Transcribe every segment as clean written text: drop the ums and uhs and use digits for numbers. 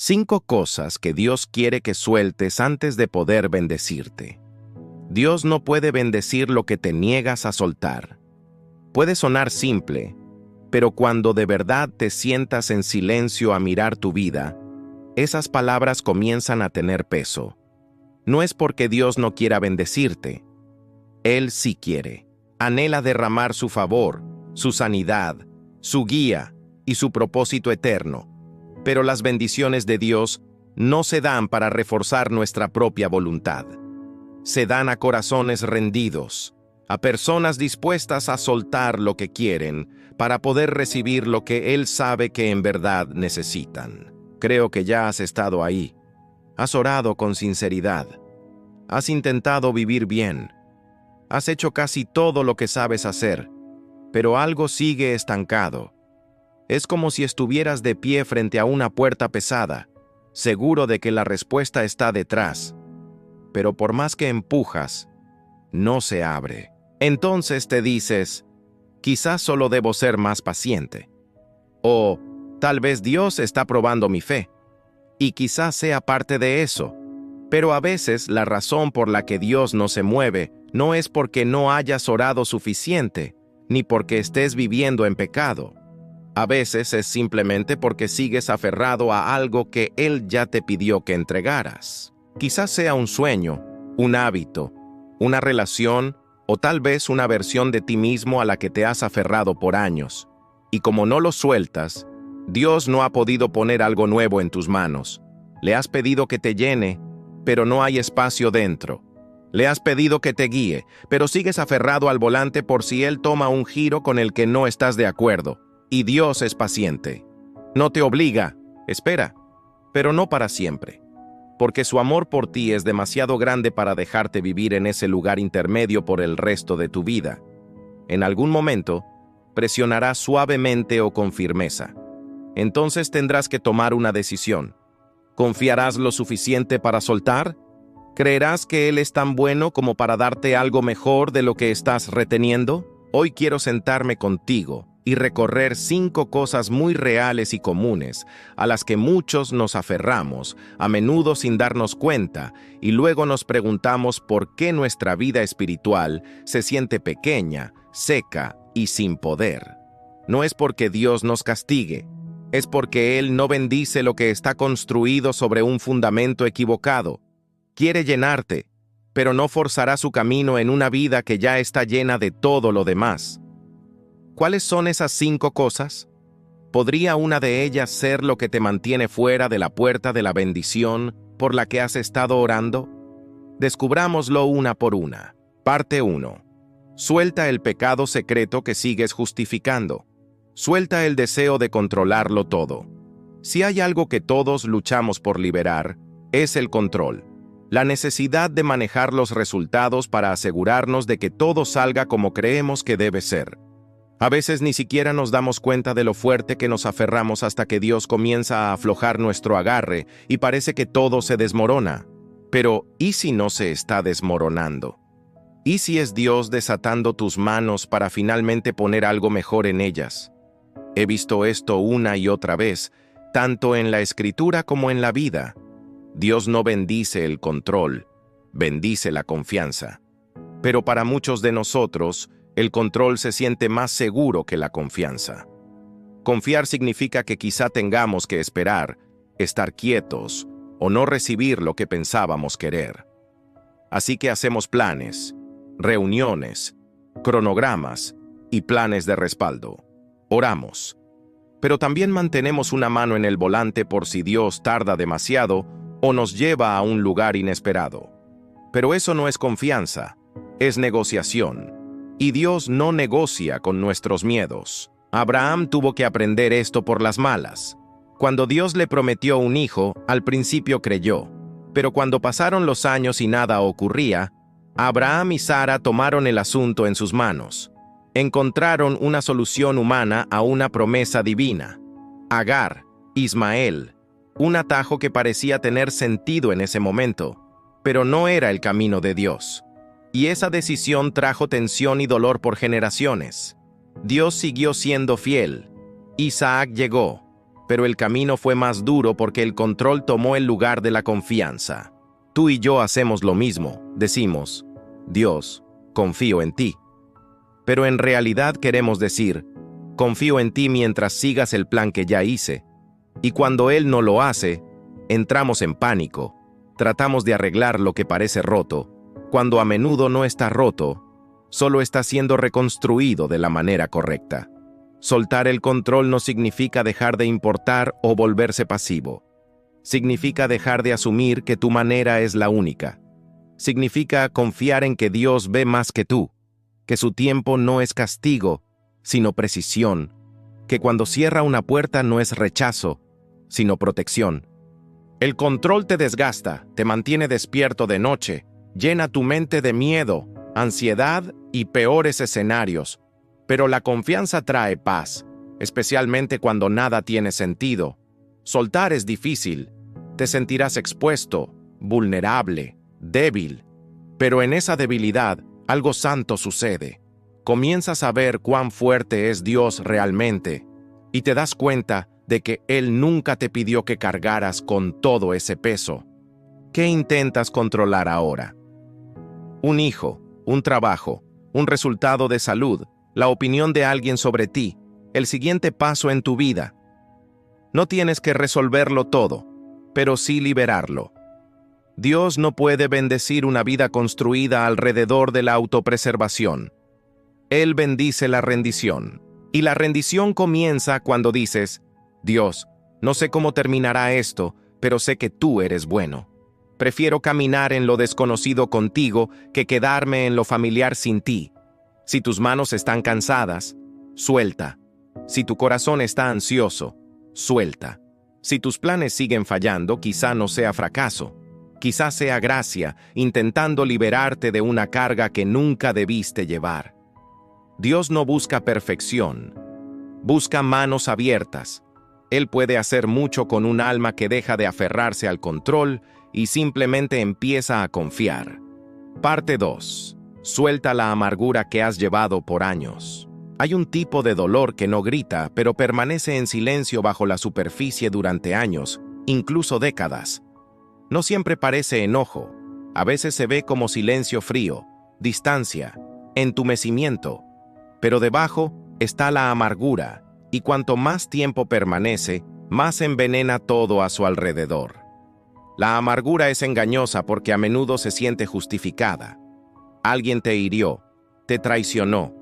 5 cosas que Dios quiere que sueltes antes de poder bendecirte. Dios no puede bendecir lo que te niegas a soltar. Puede sonar simple, pero cuando de verdad te sientas en silencio a mirar tu vida, esas palabras comienzan a tener peso. No es porque Dios no quiera bendecirte. Él sí quiere. Anhela derramar su favor, su sanidad, su guía y su propósito eterno. Pero las bendiciones de Dios no se dan para reforzar nuestra propia voluntad. Se dan a corazones rendidos, a personas dispuestas a soltar lo que quieren para poder recibir lo que Él sabe que en verdad necesitan. Creo que ya has estado ahí. Has orado con sinceridad. Has intentado vivir bien. Has hecho casi todo lo que sabes hacer, pero algo sigue estancado. Es como si estuvieras de pie frente a una puerta pesada, seguro de que la respuesta está detrás, pero por más que empujas, no se abre. Entonces te dices, quizás solo debo ser más paciente. O tal vez Dios está probando mi fe, y quizás sea parte de eso. Pero a veces la razón por la que Dios no se mueve no es porque no hayas orado suficiente, ni porque estés viviendo en pecado. A veces es simplemente porque sigues aferrado a algo que Él ya te pidió que entregaras. Quizás sea un sueño, un hábito, una relación o tal vez una versión de ti mismo a la que te has aferrado por años. Y como no lo sueltas, Dios no ha podido poner algo nuevo en tus manos. Le has pedido que te llene, pero no hay espacio dentro. Le has pedido que te guíe, pero sigues aferrado al volante por si Él toma un giro con el que no estás de acuerdo. Y Dios es paciente. No te obliga, espera, pero no para siempre. Porque su amor por ti es demasiado grande para dejarte vivir en ese lugar intermedio por el resto de tu vida. En algún momento, presionará suavemente o con firmeza. Entonces tendrás que tomar una decisión. ¿Confiarás lo suficiente para soltar? ¿Creerás que Él es tan bueno como para darte algo mejor de lo que estás reteniendo? Hoy quiero sentarme contigo y recorrer 5 cosas muy reales y comunes a las que muchos nos aferramos, a menudo sin darnos cuenta, y luego nos preguntamos por qué nuestra vida espiritual se siente pequeña, seca y sin poder. No es porque Dios nos castigue, es porque Él no bendice lo que está construido sobre un fundamento equivocado. Quiere llenarte, pero no forzará su camino en una vida que ya está llena de todo lo demás. ¿Cuáles son esas 5 cosas? ¿Podría una de ellas ser lo que te mantiene fuera de la puerta de la bendición por la que has estado orando? Descubrámoslo una por una. Parte 1. Suelta el pecado secreto que sigues justificando. Suelta el deseo de controlarlo todo. Si hay algo que todos luchamos por liberar, es el control. La necesidad de manejar los resultados para asegurarnos de que todo salga como creemos que debe ser. A veces ni siquiera nos damos cuenta de lo fuerte que nos aferramos hasta que Dios comienza a aflojar nuestro agarre y parece que todo se desmorona. Pero, ¿y si no se está desmoronando? ¿Y si es Dios desatando tus manos para finalmente poner algo mejor en ellas? He visto esto una y otra vez, tanto en la Escritura como en la vida. Dios no bendice el control, bendice la confianza. Pero para muchos de nosotros, el control se siente más seguro que la confianza. Confiar significa que quizá tengamos que esperar, estar quietos o no recibir lo que pensábamos querer. Así que hacemos planes, reuniones, cronogramas y planes de respaldo. Oramos, pero también mantenemos una mano en el volante por si Dios tarda demasiado o nos lleva a un lugar inesperado. Pero eso no es confianza, es negociación. Y Dios no negocia con nuestros miedos. Abraham tuvo que aprender esto por las malas. Cuando Dios le prometió un hijo, al principio creyó. Pero cuando pasaron los años y nada ocurría, Abraham y Sara tomaron el asunto en sus manos. Encontraron una solución humana a una promesa divina. Agar, Ismael, un atajo que parecía tener sentido en ese momento, pero no era el camino de Dios. Y esa decisión trajo tensión y dolor por generaciones. Dios siguió siendo fiel. Isaac llegó, pero el camino fue más duro porque el control tomó el lugar de la confianza. Tú y yo hacemos lo mismo, decimos, Dios, confío en ti. Pero en realidad queremos decir, confío en ti mientras sigas el plan que ya hice. Y cuando Él no lo hace, entramos en pánico. Tratamos de arreglar lo que parece roto, cuando a menudo no está roto, solo está siendo reconstruido de la manera correcta. Soltar el control no significa dejar de importar o volverse pasivo. Significa dejar de asumir que tu manera es la única. Significa confiar en que Dios ve más que tú, que su tiempo no es castigo, sino precisión, que cuando cierra una puerta no es rechazo, sino protección. El control te desgasta, te mantiene despierto de noche, llena tu mente de miedo, ansiedad y peores escenarios. Pero la confianza trae paz, especialmente cuando nada tiene sentido. Soltar es difícil. Te sentirás expuesto, vulnerable, débil. Pero en esa debilidad, algo santo sucede. Comienzas a ver cuán fuerte es Dios realmente, y te das cuenta de que Él nunca te pidió que cargaras con todo ese peso. ¿Qué intentas controlar ahora? Un hijo, un trabajo, un resultado de salud, la opinión de alguien sobre ti, el siguiente paso en tu vida. No tienes que resolverlo todo, pero sí liberarlo. Dios no puede bendecir una vida construida alrededor de la autopreservación. Él bendice la rendición. Y la rendición comienza cuando dices, Dios, no sé cómo terminará esto, pero sé que tú eres bueno. Prefiero caminar en lo desconocido contigo que quedarme en lo familiar sin ti. Si tus manos están cansadas, suelta. Si tu corazón está ansioso, suelta. Si tus planes siguen fallando, quizá no sea fracaso. Quizá sea gracia, intentando liberarte de una carga que nunca debiste llevar. Dios no busca perfección. Busca manos abiertas. Él puede hacer mucho con un alma que deja de aferrarse al control y simplemente empieza a confiar. Parte 2. Suelta la amargura que has llevado por años. Hay un tipo de dolor que no grita, pero permanece en silencio bajo la superficie durante años, incluso décadas. No siempre parece enojo, a veces se ve como silencio frío, distancia, entumecimiento, pero debajo está la amargura, y cuanto más tiempo permanece, más envenena todo a su alrededor. La amargura es engañosa porque a menudo se siente justificada. Alguien te hirió, te traicionó,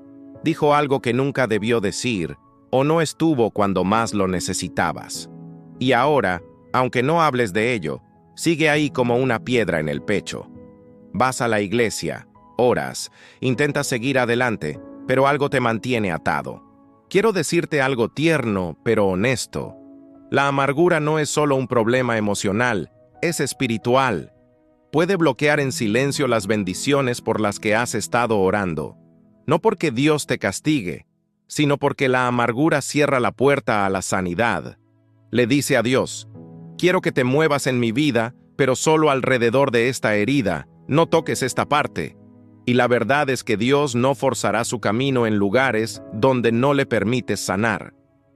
dijo algo que nunca debió decir, o no estuvo cuando más lo necesitabas. Y ahora, aunque no hables de ello, sigue ahí como una piedra en el pecho. Vas a la iglesia, oras, intentas seguir adelante, pero algo te mantiene atado. Quiero decirte algo tierno, pero honesto. La amargura no es solo un problema emocional, es espiritual. Puede bloquear en silencio las bendiciones por las que has estado orando. No porque Dios te castigue, sino porque la amargura cierra la puerta a la sanidad. Le dice a Dios, quiero que te muevas en mi vida, pero solo alrededor de esta herida, no toques esta parte. Y la verdad es que Dios no forzará su camino en lugares donde no le permites sanar.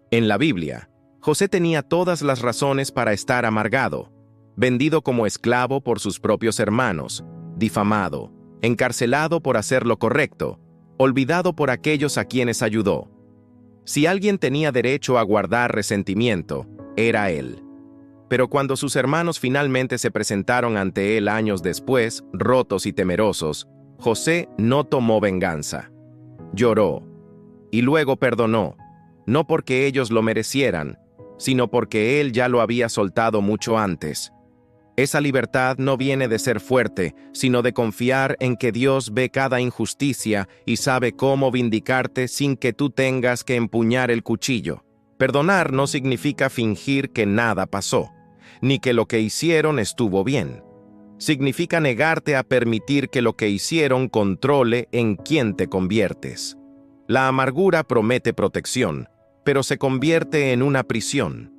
En la Biblia, José tenía todas las razones para estar amargado. Vendido como esclavo por sus propios hermanos, difamado, encarcelado por hacer lo correcto, olvidado por aquellos a quienes ayudó. Si alguien tenía derecho a guardar resentimiento, era él. Pero cuando sus hermanos finalmente se presentaron ante él años después, rotos y temerosos, José no tomó venganza. Lloró, y luego perdonó, no porque ellos lo merecieran, sino porque él ya lo había soltado mucho antes. Esa libertad no viene de ser fuerte, sino de confiar en que Dios ve cada injusticia y sabe cómo vindicarte sin que tú tengas que empuñar el cuchillo. Perdonar no significa fingir que nada pasó, ni que lo que hicieron estuvo bien. Significa negarte a permitir que lo que hicieron controle en quién te conviertes. La amargura promete protección, pero se convierte en una prisión.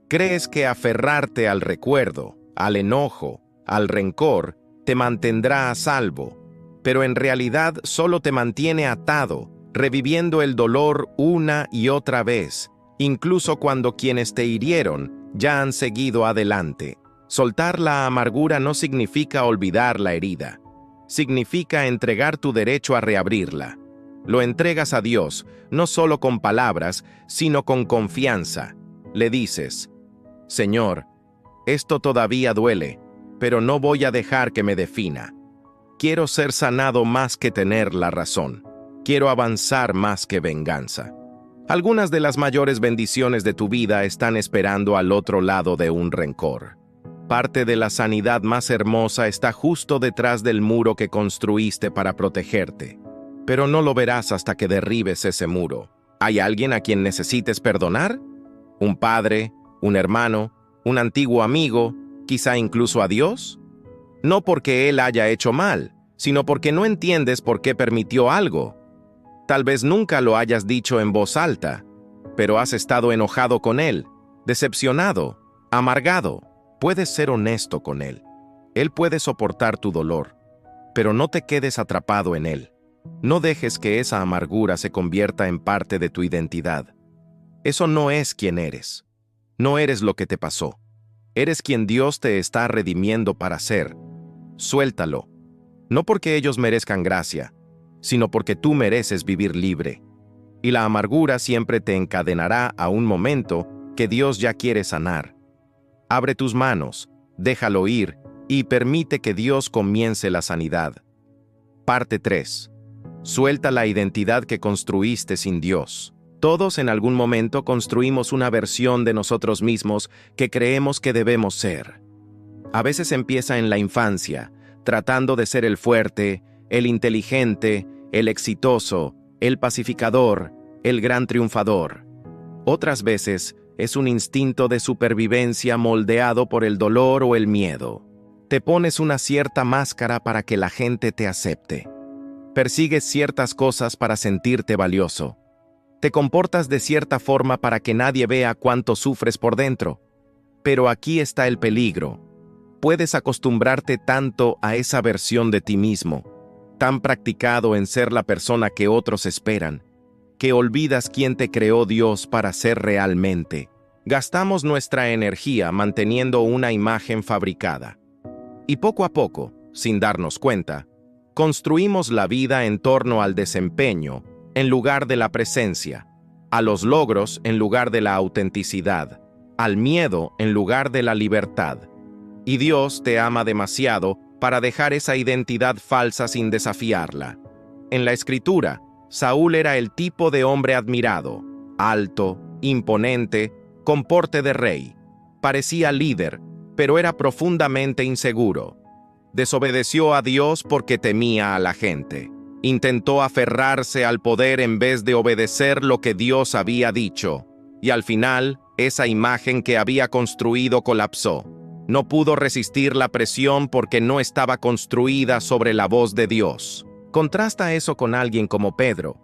Crees que aferrarte al recuerdo, al enojo, al rencor, te mantendrá a salvo, pero en realidad solo te mantiene atado, reviviendo el dolor una y otra vez, incluso cuando quienes te hirieron ya han seguido adelante. Soltar la amargura no significa olvidar la herida. Significa entregar tu derecho a reabrirla. Lo entregas a Dios, no solo con palabras, sino con confianza. Le dices: Señor, esto todavía duele, pero no voy a dejar que me defina. Quiero ser sanado más que tener la razón. Quiero avanzar más que venganza. Algunas de las mayores bendiciones de tu vida están esperando al otro lado de un rencor. Parte de la sanidad más hermosa está justo detrás del muro que construiste para protegerte. Pero no lo verás hasta que derribes ese muro. ¿Hay alguien a quien necesites perdonar? ¿Un padre, un hermano, un antiguo amigo, quizá incluso a Dios? No porque Él haya hecho mal, sino porque no entiendes por qué permitió algo. Tal vez nunca lo hayas dicho en voz alta, pero has estado enojado con Él, decepcionado, amargado. Puedes ser honesto con Él. Él puede soportar tu dolor, pero no te quedes atrapado en Él. No dejes que esa amargura se convierta en parte de tu identidad. Eso no es quien eres. No eres lo que te pasó. Eres quien Dios te está redimiendo para ser. Suéltalo. No porque ellos merezcan gracia, sino porque tú mereces vivir libre. Y la amargura siempre te encadenará a un momento que Dios ya quiere sanar. Abre tus manos, déjalo ir y permite que Dios comience la sanidad. Parte 3. Suelta la identidad que construiste sin Dios. Todos en algún momento construimos una versión de nosotros mismos que creemos que debemos ser. A veces empieza en la infancia, tratando de ser el fuerte, el inteligente, el exitoso, el pacificador, el gran triunfador. Otras veces es un instinto de supervivencia moldeado por el dolor o el miedo. Te pones una cierta máscara para que la gente te acepte. Persigues ciertas cosas para sentirte valioso. Te comportas de cierta forma para que nadie vea cuánto sufres por dentro. Pero aquí está el peligro. Puedes acostumbrarte tanto a esa versión de ti mismo, tan practicado en ser la persona que otros esperan, que olvidas quién te creó Dios para ser realmente. Gastamos nuestra energía manteniendo una imagen fabricada. Y poco a poco, sin darnos cuenta, construimos la vida en torno al desempeño en lugar de la presencia, a los logros en lugar de la autenticidad, al miedo en lugar de la libertad. Y Dios te ama demasiado para dejar esa identidad falsa sin desafiarla. En la Escritura, Saúl era el tipo de hombre admirado, alto, imponente, con porte de rey. Parecía líder, pero era profundamente inseguro. Desobedeció a Dios porque temía a la gente. Intentó aferrarse al poder en vez de obedecer lo que Dios había dicho. Y al final, esa imagen que había construido colapsó. No pudo resistir la presión porque no estaba construida sobre la voz de Dios. Contrasta eso con alguien como Pedro,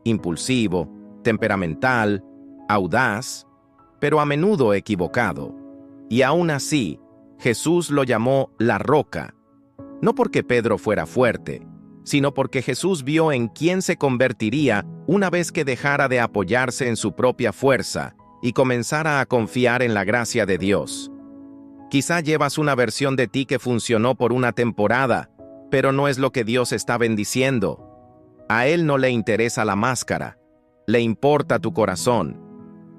impulsivo, temperamental, audaz, pero a menudo equivocado. Y aún así, Jesús lo llamó la roca. No porque Pedro fuera fuerte, sino porque Jesús vio en quién se convertiría una vez que dejara de apoyarse en su propia fuerza y comenzara a confiar en la gracia de Dios. Quizá llevas una versión de ti que funcionó por una temporada, pero no es lo que Dios está bendiciendo. A Él no le interesa la máscara, le importa tu corazón.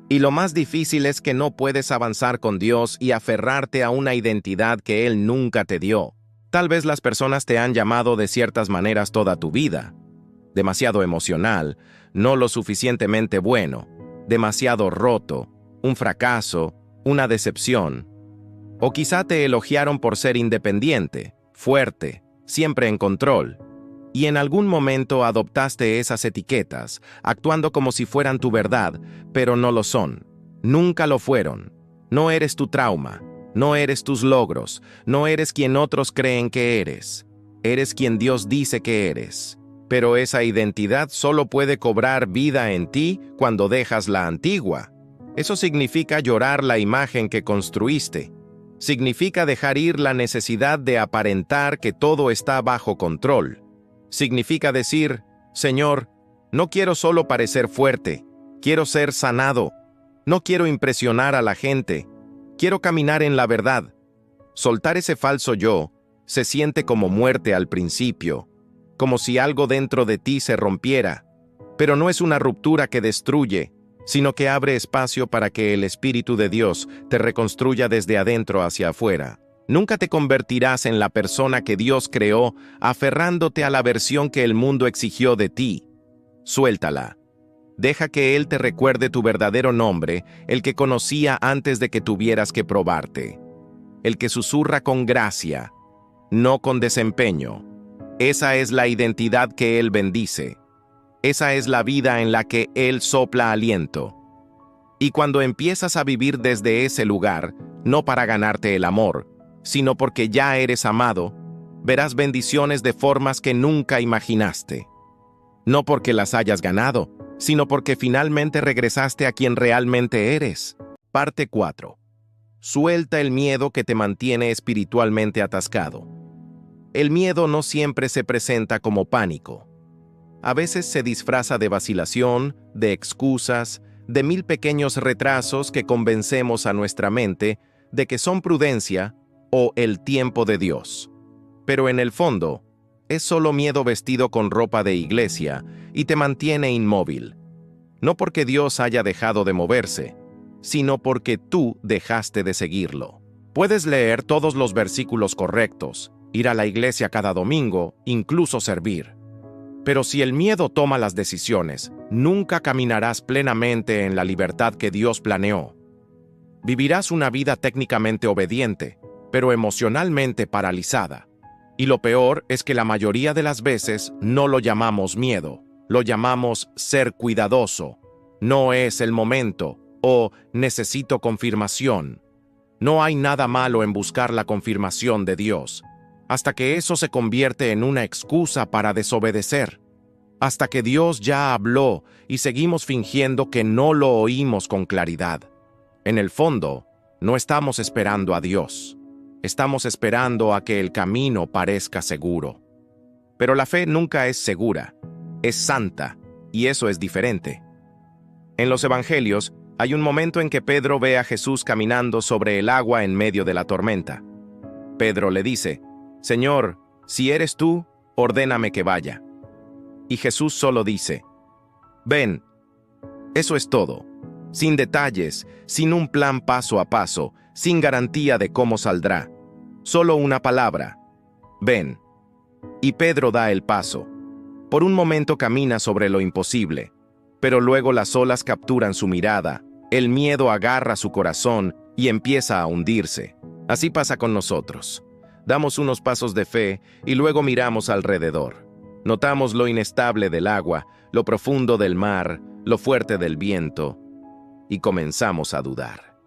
Y lo más difícil es que no puedes avanzar con Dios y aferrarte a una identidad que Él nunca te dio. Tal vez las personas te han llamado de ciertas maneras toda tu vida. Demasiado emocional, no lo suficientemente bueno, demasiado roto, un fracaso, una decepción. O quizá te elogiaron por ser independiente, fuerte, siempre en control. Y en algún momento adoptaste esas etiquetas, actuando como si fueran tu verdad, pero no lo son. Nunca lo fueron. No eres tu trauma. No eres tus logros, no eres quien otros creen que eres. Eres quien Dios dice que eres. Pero esa identidad solo puede cobrar vida en ti cuando dejas la antigua. Eso significa llorar la imagen que construiste. Significa dejar ir la necesidad de aparentar que todo está bajo control. Significa decir: Señor, no quiero solo parecer fuerte, quiero ser sanado. No quiero impresionar a la gente. Quiero caminar en la verdad. Soltar ese falso yo se siente como muerte al principio, como si algo dentro de ti se rompiera. Pero no es una ruptura que destruye, sino que abre espacio para que el Espíritu de Dios te reconstruya desde adentro hacia afuera. Nunca te convertirás en la persona que Dios creó aferrándote a la versión que el mundo exigió de ti. Suéltala. Deja que Él te recuerde tu verdadero nombre, el que conocía antes de que tuvieras que probarte. El que susurra con gracia, no con desempeño. Esa es la identidad que Él bendice. Esa es la vida en la que Él sopla aliento. Y cuando empiezas a vivir desde ese lugar, no para ganarte el amor, sino porque ya eres amado, verás bendiciones de formas que nunca imaginaste. No porque las hayas ganado, sino porque finalmente regresaste a quien realmente eres. Parte 4. Suelta el miedo que te mantiene espiritualmente atascado. El miedo no siempre se presenta como pánico. A veces se disfraza de vacilación, de excusas, de 1000 pequeños retrasos que convencemos a nuestra mente de que son prudencia o el tiempo de Dios. Pero en el fondo, es solo miedo vestido con ropa de iglesia y te mantiene inmóvil. No porque Dios haya dejado de moverse, sino porque tú dejaste de seguirlo. Puedes leer todos los versículos correctos, ir a la iglesia cada domingo, incluso servir. Pero si el miedo toma las decisiones, nunca caminarás plenamente en la libertad que Dios planeó. Vivirás una vida técnicamente obediente, pero emocionalmente paralizada. Y lo peor es que la mayoría de las veces no lo llamamos miedo, lo llamamos ser cuidadoso. No es el momento, o necesito confirmación. No hay nada malo en buscar la confirmación de Dios, hasta que eso se convierte en una excusa para desobedecer. Hasta que Dios ya habló y seguimos fingiendo que no lo oímos con claridad. En el fondo, no estamos esperando a Dios. Estamos esperando a que el camino parezca seguro. Pero la fe nunca es segura, es santa, y eso es diferente. En los Evangelios, hay un momento en que Pedro ve a Jesús caminando sobre el agua en medio de la tormenta. Pedro le dice, «Señor, si eres tú, ordéname que vaya». Y Jesús solo dice, «Ven». Eso es todo, sin detalles, sin un plan paso a paso, sin garantía de cómo saldrá. Solo una palabra, «Ven». Y Pedro da el paso. Por un momento camina sobre lo imposible, pero luego las olas capturan su mirada, el miedo agarra su corazón y empieza a hundirse. Así pasa con nosotros. Damos unos pasos de fe y luego miramos alrededor. Notamos lo inestable del agua, lo profundo del mar, lo fuerte del viento, y comenzamos a dudar.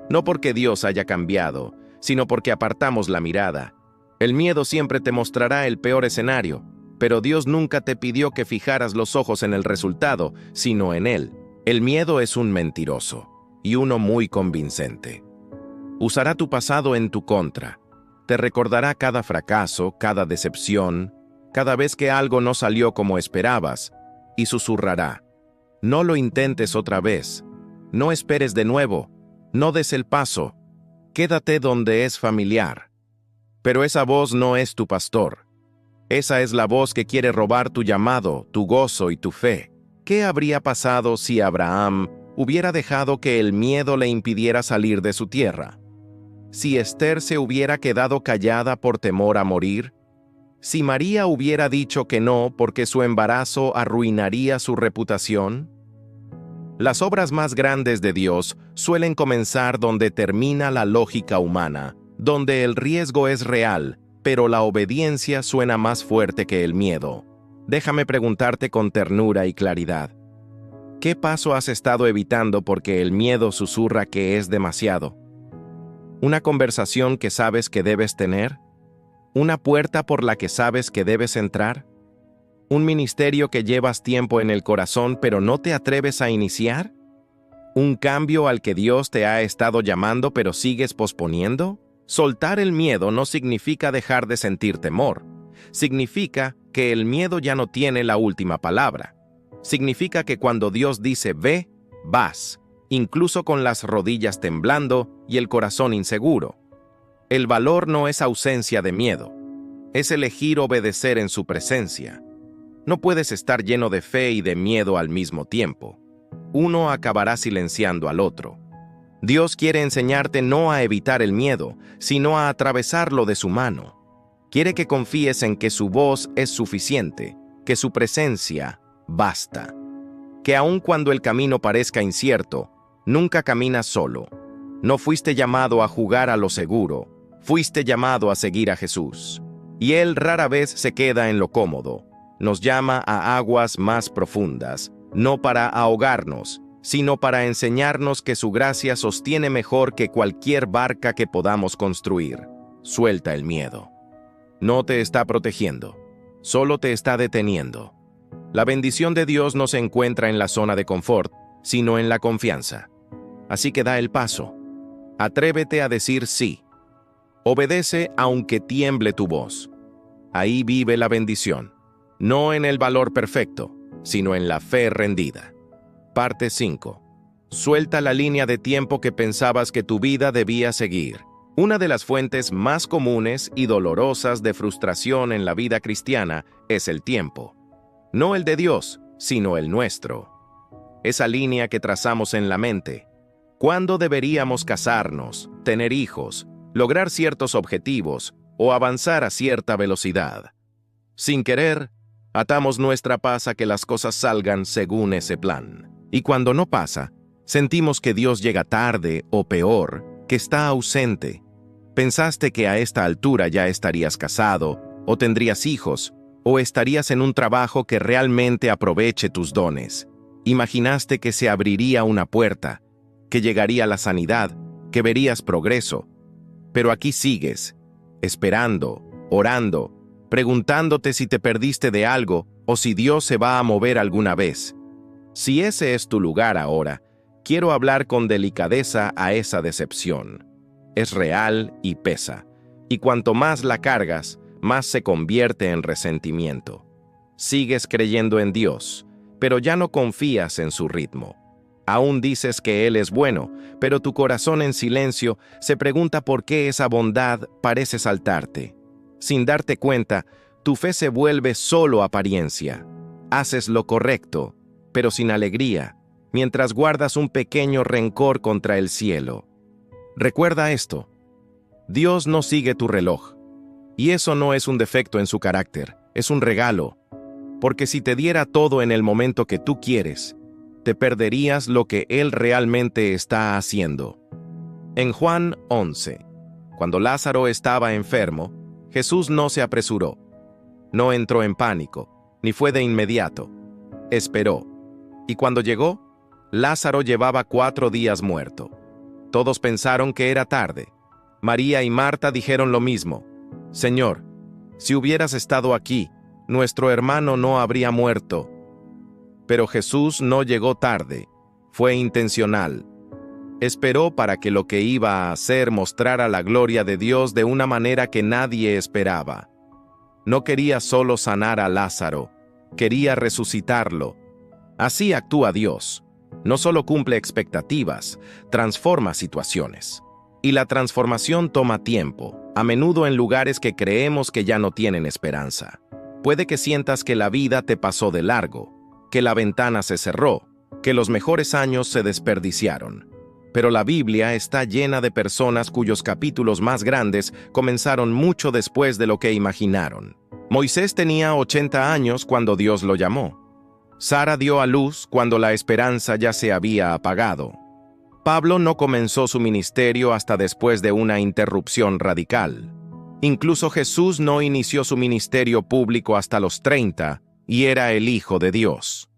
No porque Dios haya cambiado, sino porque apartamos la mirada. El miedo siempre te mostrará el peor escenario, pero Dios nunca te pidió que fijaras los ojos en el resultado, sino en Él. El miedo es un mentiroso, y uno muy convincente. Usará tu pasado en tu contra. Te recordará cada fracaso, cada decepción, cada vez que algo no salió como esperabas, y susurrará, «No lo intentes otra vez, no esperes de nuevo, no des el paso, quédate donde es familiar». Pero esa voz no es tu pastor. Esa es la voz que quiere robar tu llamado, tu gozo y tu fe. ¿Qué habría pasado si Abraham hubiera dejado que el miedo le impidiera salir de su tierra? ¿Si Esther se hubiera quedado callada por temor a morir? ¿Si María hubiera dicho que no porque su embarazo arruinaría su reputación? Las obras más grandes de Dios suelen comenzar donde termina la lógica humana, donde el riesgo es real, pero la obediencia suena más fuerte que el miedo. Déjame preguntarte con ternura y claridad. ¿Qué paso has estado evitando porque el miedo susurra que es demasiado? ¿Una conversación que sabes que debes tener? ¿Una puerta por la que sabes que debes entrar? ¿Un ministerio que llevas tiempo en el corazón pero no te atreves a iniciar? ¿Un cambio al que Dios te ha estado llamando pero sigues posponiendo? Soltar el miedo no significa dejar de sentir temor. Significa que el miedo ya no tiene la última palabra. Significa que cuando Dios dice ve, vas. incluso con las rodillas temblando y el corazón inseguro. El valor no es ausencia de miedo, es elegir obedecer en su presencia. No puedes estar lleno de fe y de miedo al mismo tiempo. Uno acabará silenciando al otro. Dios quiere enseñarte no a evitar el miedo, sino a atravesarlo de su mano. Quiere que confíes en que su voz es suficiente, que su presencia basta. Que aun cuando el camino parezca incierto, nunca caminas solo. No fuiste llamado a jugar a lo seguro, fuiste llamado a seguir a Jesús. Y Él rara vez se queda en lo cómodo. Nos llama a aguas más profundas, no para ahogarnos, sino para enseñarnos que su gracia sostiene mejor que cualquier barca que podamos construir. Suelta el miedo. No te está protegiendo, solo te está deteniendo. La bendición de Dios no se encuentra en la zona de confort, sino en la confianza. Así que da el paso. Atrévete a decir sí. Obedece aunque tiemble tu voz. Ahí vive la bendición, no en el valor perfecto, sino en la fe rendida. Parte 5. Suelta la línea de tiempo que pensabas que tu vida debía seguir. Una de las fuentes más comunes y dolorosas de frustración en la vida cristiana es el tiempo. No el de Dios, sino el nuestro. Esa línea que trazamos en la mente. ¿Cuándo deberíamos casarnos, tener hijos, lograr ciertos objetivos o avanzar a cierta velocidad? Sin querer, atamos nuestra paz a que las cosas salgan según ese plan. Y cuando no pasa, sentimos que Dios llega tarde o peor, que está ausente. Pensaste que a esta altura ya estarías casado, o tendrías hijos, o estarías en un trabajo que realmente aproveche tus dones. Imaginaste que se abriría una puerta, que llegaría la sanidad, que verías progreso. Pero aquí sigues, esperando, orando, preguntándote si te perdiste de algo o si Dios se va a mover alguna vez. Si ese es tu lugar ahora, quiero hablar con delicadeza a esa decepción. Es real y pesa, y cuanto más la cargas, más se convierte en resentimiento. Sigues creyendo en Dios, pero ya no confías en su ritmo. Aún dices que Él es bueno, pero tu corazón en silencio se pregunta por qué esa bondad parece saltarte. Sin darte cuenta, tu fe se vuelve solo apariencia. Haces lo correcto, pero sin alegría, mientras guardas un pequeño rencor contra el cielo. Recuerda esto: Dios no sigue tu reloj, y eso no es un defecto en su carácter, es un regalo, porque si te diera todo en el momento que tú quieres, te perderías lo que Él realmente está haciendo. En Juan 11, cuando Lázaro estaba enfermo, Jesús no se apresuró, no entró en pánico, ni fue de inmediato. Esperó, y cuando llegó, Lázaro llevaba 4 días muerto. Todos pensaron que era tarde. María y Marta dijeron lo mismo: Señor, si hubieras estado aquí, nuestro hermano no habría muerto. Pero Jesús no llegó tarde, fue intencional. Esperó para que lo que iba a hacer mostrara la gloria de Dios de una manera que nadie esperaba. No quería solo sanar a Lázaro, quería resucitarlo. Así actúa Dios. No solo cumple expectativas, transforma situaciones. Y la transformación toma tiempo, a menudo en lugares que creemos que ya no tienen esperanza. Puede que sientas que la vida te pasó de largo, que la ventana se cerró, que los mejores años se desperdiciaron. Pero la Biblia está llena de personas cuyos capítulos más grandes comenzaron mucho después de lo que imaginaron. Moisés tenía 80 años cuando Dios lo llamó. Sara dio a luz cuando la esperanza ya se había apagado. Pablo no comenzó su ministerio hasta después de una interrupción radical. Incluso Jesús no inició su ministerio público hasta los 30 y era el Hijo de Dios.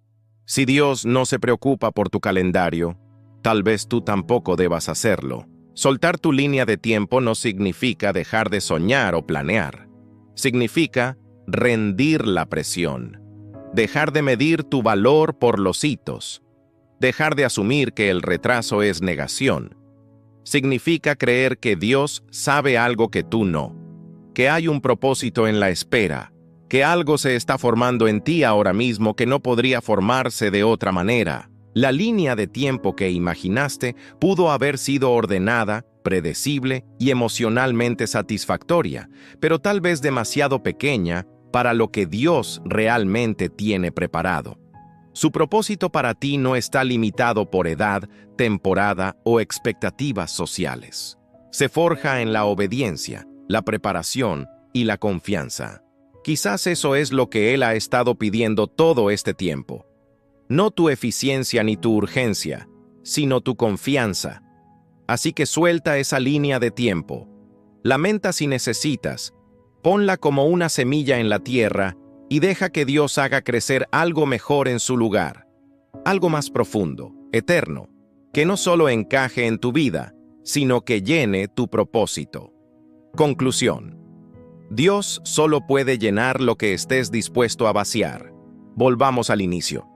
Si Dios no se preocupa por tu calendario, tal vez tú tampoco debas hacerlo. Soltar tu línea de tiempo no significa dejar de soñar o planear. Significa rendir la presión. Dejar de medir tu valor por los hitos. Dejar de asumir que el retraso es negación. Significa creer que Dios sabe algo que tú no. Que hay un propósito en la espera. Que algo se está formando en ti ahora mismo que no podría formarse de otra manera. La línea de tiempo que imaginaste pudo haber sido ordenada, predecible y emocionalmente satisfactoria, pero tal vez demasiado pequeña para lo que Dios realmente tiene preparado. Su propósito para ti no está limitado por edad, temporada o expectativas sociales. Se forja en la obediencia, la preparación y la confianza. Quizás eso es lo que Él ha estado pidiendo todo este tiempo. No tu eficiencia ni tu urgencia, sino tu confianza. Así que suelta esa línea de tiempo. Lamenta si necesitas. Ponla como una semilla en la tierra y deja que Dios haga crecer algo mejor en su lugar. Algo más profundo, eterno, que no solo encaje en tu vida, sino que llene tu propósito. Conclusión. Dios solo puede llenar lo que estés dispuesto a vaciar. Volvamos al inicio.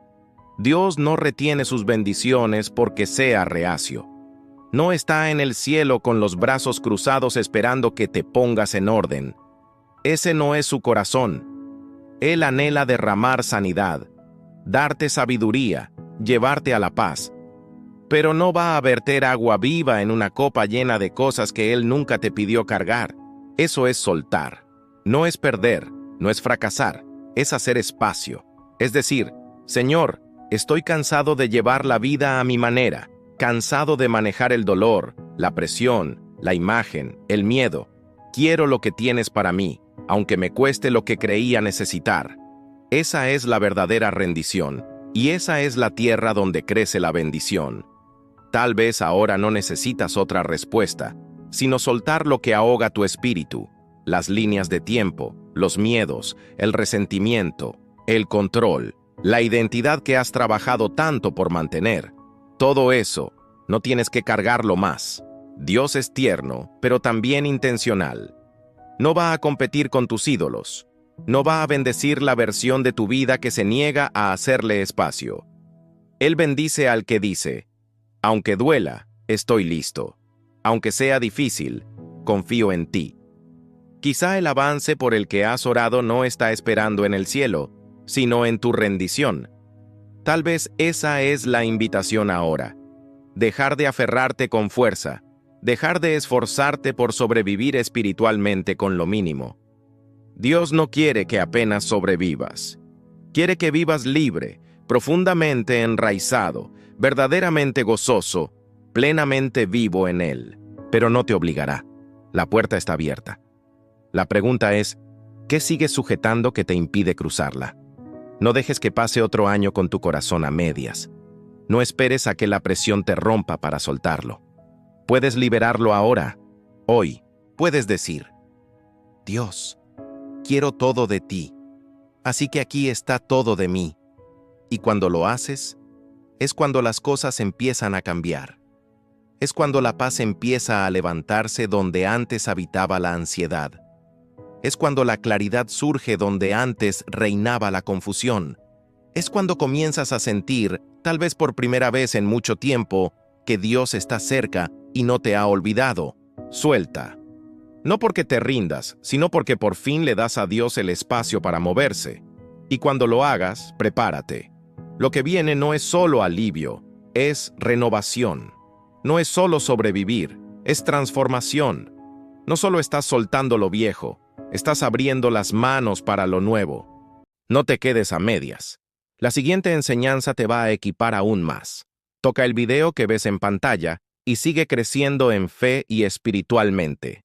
Dios no retiene sus bendiciones porque sea reacio. No está en el cielo con los brazos cruzados esperando que te pongas en orden. Ese no es su corazón. Él anhela derramar sanidad, darte sabiduría, llevarte a la paz. Pero no va a verter agua viva en una copa llena de cosas que Él nunca te pidió cargar. Eso es soltar. No es perder, no es fracasar, es hacer espacio. Es decir, Señor, estoy cansado de llevar la vida a mi manera, cansado de manejar el dolor, la presión, la imagen, el miedo. Quiero lo que tienes para mí, aunque me cueste lo que creía necesitar. Esa es la verdadera rendición, y esa es la tierra donde crece la bendición. Tal vez ahora no necesitas otra respuesta, sino soltar lo que ahoga tu espíritu, las líneas de tiempo, los miedos, el resentimiento, el control, la identidad que has trabajado tanto por mantener. Todo eso, no tienes que cargarlo más. Dios es tierno, pero también intencional. No va a competir con tus ídolos. No va a bendecir la versión de tu vida que se niega a hacerle espacio. Él bendice al que dice, aunque duela, estoy listo. Aunque sea difícil, confío en ti. Quizá el avance por el que has orado no está esperando en el cielo, sino en tu rendición. Tal vez esa es la invitación ahora. Dejar de aferrarte con fuerza, dejar de esforzarte por sobrevivir espiritualmente con lo mínimo. Dios no quiere que apenas sobrevivas. Quiere que vivas libre, profundamente enraizado, verdaderamente gozoso, plenamente vivo en Él. Pero no te obligará. La puerta está abierta. La pregunta es, ¿qué sigues sujetando que te impide cruzarla? No dejes que pase otro año con tu corazón a medias. No esperes a que la presión te rompa para soltarlo. Puedes liberarlo ahora, hoy. Puedes decir, Dios, quiero todo de ti, así que aquí está todo de mí. Y cuando lo haces, es cuando las cosas empiezan a cambiar. Es cuando la paz empieza a levantarse donde antes habitaba la ansiedad. Es cuando la claridad surge donde antes reinaba la confusión. Es cuando comienzas a sentir, tal vez por primera vez en mucho tiempo, que Dios está cerca y no te ha olvidado. Suelta. No porque te rindas, sino porque por fin le das a Dios el espacio para moverse. Y cuando lo hagas, prepárate. Lo que viene no es solo alivio, es renovación. No es solo sobrevivir, es transformación. No solo estás soltando lo viejo, estás abriendo las manos para lo nuevo. No te quedes a medias. La siguiente enseñanza te va a equipar aún más. Toca el video que ves en pantalla y sigue creciendo en fe y espiritualmente.